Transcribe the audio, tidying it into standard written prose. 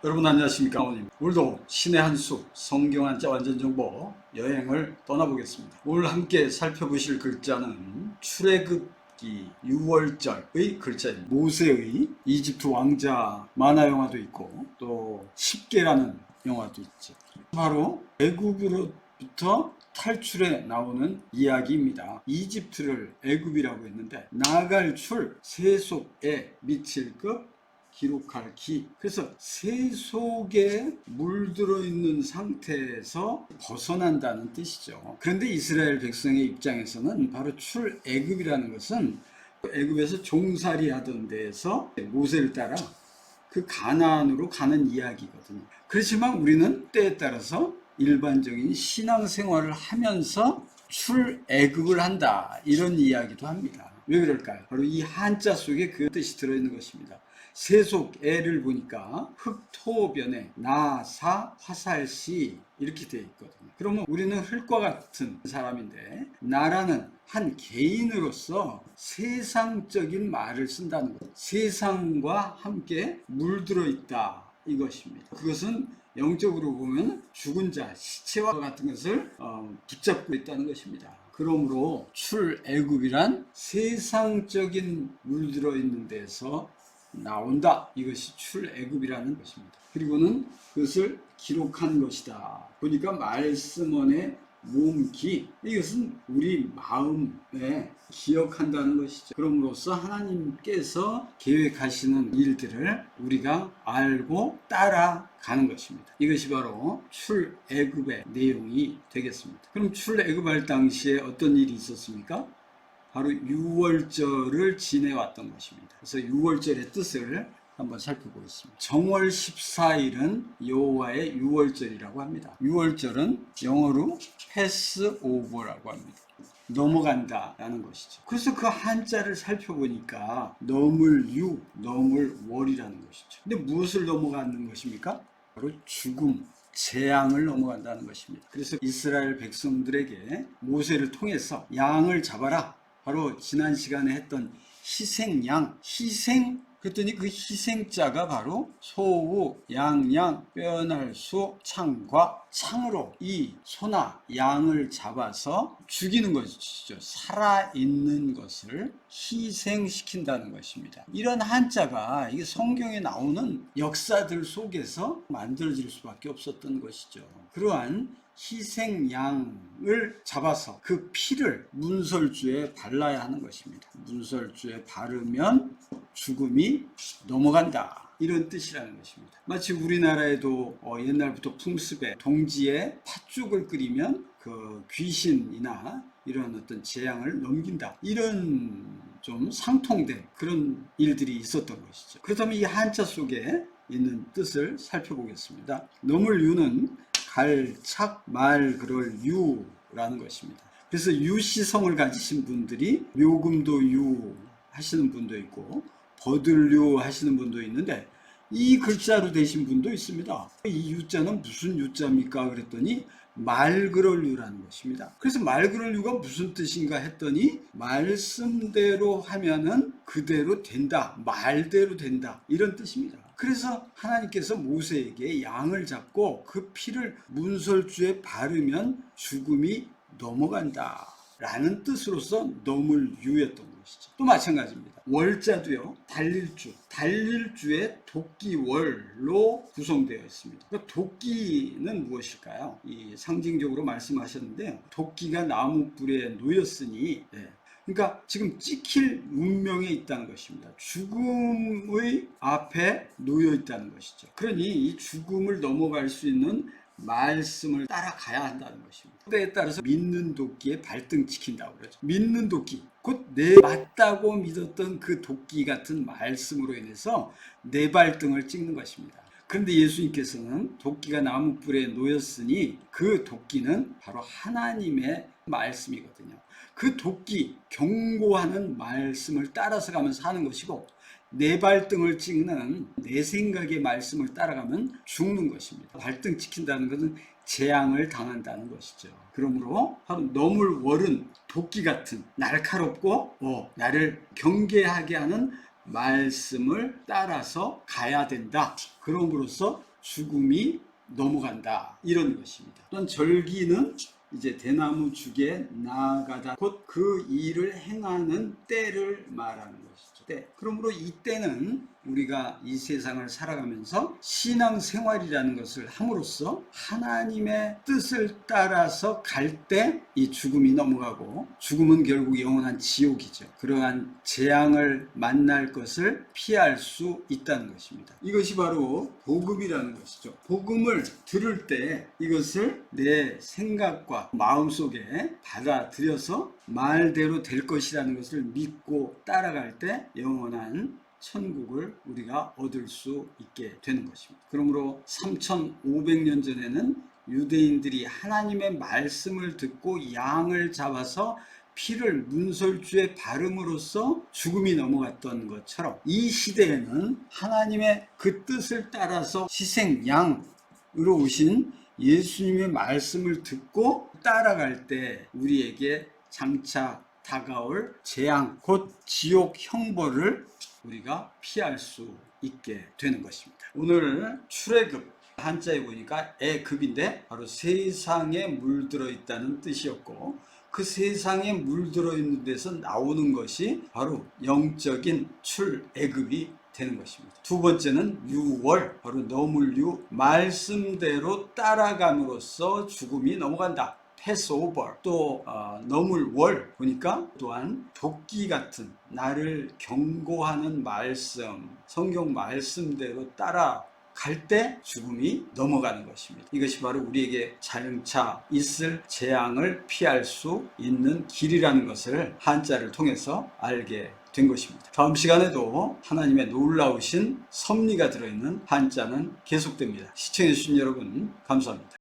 여러분 안녕하십니까? 오늘도 신의 한 수, 성경 한자 완전 정보 여행을 떠나보겠습니다. 오늘 함께 살펴보실 글자는 출애굽기 6월절의 글자입니다. 모세의 이집트 왕자 만화 영화도 있고 또 십계라는 영화도 있죠. 바로 애굽으로부터 탈출해 나오는 이야기입니다. 이집트를 애굽이라고 했는데 나갈 출 세속에 미칠 것 기록할 기. 그래서 세속에 물들어 있는 상태에서 벗어난다는 뜻이죠. 그런데 이스라엘 백성의 입장에서는 바로 출애굽이라는 것은 애굽에서 종살이 하던 데에서 모세를 따라 그 가나안으로 가는 이야기거든요. 그렇지만 우리는 때에 따라서 일반적인 신앙생활을 하면서 출애굽을 한다, 이런 이야기도 합니다. 왜 그럴까요? 바로 이 한자 속에 그 뜻이 들어있는 것입니다. 세속애를 보니까 흑토변에 나사 화살시 이렇게 되어 있거든요. 그러면 우리는 흙과 같은 사람인데 나라는 한 개인으로서 세상적인 말을 쓴다는 것, 세상과 함께 물들어 있다, 이것입니다. 그것은 영적으로 보면 죽은 자, 시체와 같은 것을 붙잡고 있다는 것입니다. 그러므로 출애굽이란 세상적인 물들어 있는 데서 나온다, 이것이 출애굽이라는 것입니다. 그리고는 그것을 기록한 것이다. 보니까 말씀원의 몸기, 이것은 우리 마음에 기억한다는 것이죠. 그럼으로써 하나님께서 계획하시는 일들을 우리가 알고 따라가는 것입니다. 이것이 바로 출애굽의 내용이 되겠습니다. 그럼 출애굽할 당시에 어떤 일이 있었습니까? 바로 유월절을 지내왔던 것입니다. 그래서 유월절의 뜻을 한번 살펴보겠습니다. 정월 14일은 여호와의 유월절이라고 합니다. 유월절은 영어로 패스오버라고 합니다. 넘어간다라는 것이죠. 그래서 그 한자를 살펴보니까 넘을유, 넘을월이라는 것이죠. 근데 무엇을 넘어가는 것입니까? 바로 죽음, 재앙을 넘어간다는 것입니다. 그래서 이스라엘 백성들에게 모세를 통해서 양을 잡아라, 바로 지난 시간에 했던 희생양, 그랬더니 그 희생자가 바로 소우, 양양, 뼈날 수, 창과 창으로 이 소나 양을 잡아서 죽이는 것이죠. 살아있는 것을 희생시킨다는 것입니다. 이런 한자가 이게 성경에 나오는 역사들 속에서 만들어질 수밖에 없었던 것이죠. 그러한 희생양을 잡아서 그 피를 문설주에 발라야 하는 것입니다. 문설주에 바르면 죽음이 넘어간다, 이런 뜻이라는 것입니다. 마치 우리나라에도 옛날부터 풍습에 동지에 팥죽을 끓이면 그 귀신이나 이런 어떤 재앙을 넘긴다, 이런 좀 상통된 그런 일들이 있었던 것이죠. 그렇다면 이 한자 속에 있는 뜻을 살펴보겠습니다. 넘을 유는 갈착 말 그럴 유라는 것입니다. 그래서 유시성을 가지신 분들이 묘금도 유 하시는 분도 있고 버들유 하시는 분도 있는데 이 글자로 되신 분도 있습니다. 이 유자는 무슨 유자입니까? 그랬더니 말그럴유라는 것입니다. 그래서 말그럴유가 무슨 뜻인가 했더니 말씀대로 하면은 그대로 된다, 말대로 된다, 이런 뜻입니다. 그래서 하나님께서 모세에게 양을 잡고 그 피를 문설주에 바르면 죽음이 넘어간다 라는 뜻으로서 넘을 유였던 것이죠. 또 마찬가지입니다. 월자도요, 달릴주의 도끼월로 구성되어 있습니다. 그러니까 도끼는 무엇일까요? 이 상징적으로 말씀하셨는데요, 도끼가 나무 뿔에 놓였으니, 그러니까 지금 찍힐 운명에 있다는 것입니다. 죽음의 앞에 놓여 있다는 것이죠. 그러니 이 죽음을 넘어갈 수 있는 말씀을 따라가야 한다는 것입니다. 때에 따라서 믿는 도끼에 발등 찍힌다고 그러죠. 믿는 도끼, 곧 내 맞다고 믿었던 그 도끼 같은 말씀으로 인해서 내 발등을 찍는 것입니다. 그런데 예수님께서는 도끼가 나무뿔에 놓였으니 그 도끼는 바로 하나님의 말씀이거든요. 그 도끼, 경고하는 말씀을 따라서 가면서 하는 것이고, 내 발등을 찍는 내 생각의 말씀을 따라가면 죽는 것입니다. 발등 찍힌다는 것은 재앙을 당한다는 것이죠. 그러므로 바로 넘을 월은 도끼 같은 날카롭고 나를 경계하게 하는 말씀을 따라서 가야 된다. 그럼으로써 죽음이 넘어간다 이런 것입니다. 또한 절기는 이제 대나무 죽에 나아가다 곧 그 일을 행하는 때를 말하는 것이죠. 때. 그러므로 이 때는 우리가 이 세상을 살아가면서 신앙생활이라는 것을 함으로써 하나님의 뜻을 따라서 갈 때 이 죽음이 넘어가고, 죽음은 결국 영원한 지옥이죠. 그러한 재앙을 만날 것을 피할 수 있다는 것입니다. 이것이 바로 복음이라는 것이죠. 복음을 들을 때 이것을 내 생각과 마음속에 받아들여서 말대로 될 것이라는 것을 믿고 따라갈 때 영원한 천국을 우리가 얻을 수 있게 되는 것입니다. 그러므로 3500년 전에는 유대인들이 하나님의 말씀을 듣고 양을 잡아서 피를 문설주에 바름으로써 죽음이 넘어갔던 것처럼, 이 시대에는 하나님의 그 뜻을 따라서 희생 양으로 오신 예수님의 말씀을 듣고 따라갈 때 우리에게 장차 다가올 재앙, 곧 지옥 형벌을 우리가 피할 수 있게 되는 것입니다. 오늘 출애굽, 한자에 보니까 애급인데 바로 세상에 물들어 있다는 뜻이었고, 그 세상에 물들어 있는 데서 나오는 것이 바로 영적인 출애굽이 되는 것입니다. 두 번째는 유월, 바로 너물유, 말씀대로 따라감으로써 죽음이 넘어간다. 패스오버. 또 너물월 보니까 또한 도끼 같은 나를 경고하는 말씀, 성경 말씀대로 따라갈 때 죽음이 넘어가는 것입니다. 이것이 바로 우리에게 장차 있을 재앙을 피할 수 있는 길이라는 것을 한자를 통해서 알게 된 것입니다. 다음 시간에도 하나님의 놀라우신 섭리가 들어있는 한자는 계속됩니다. 시청해주신 여러분 감사합니다.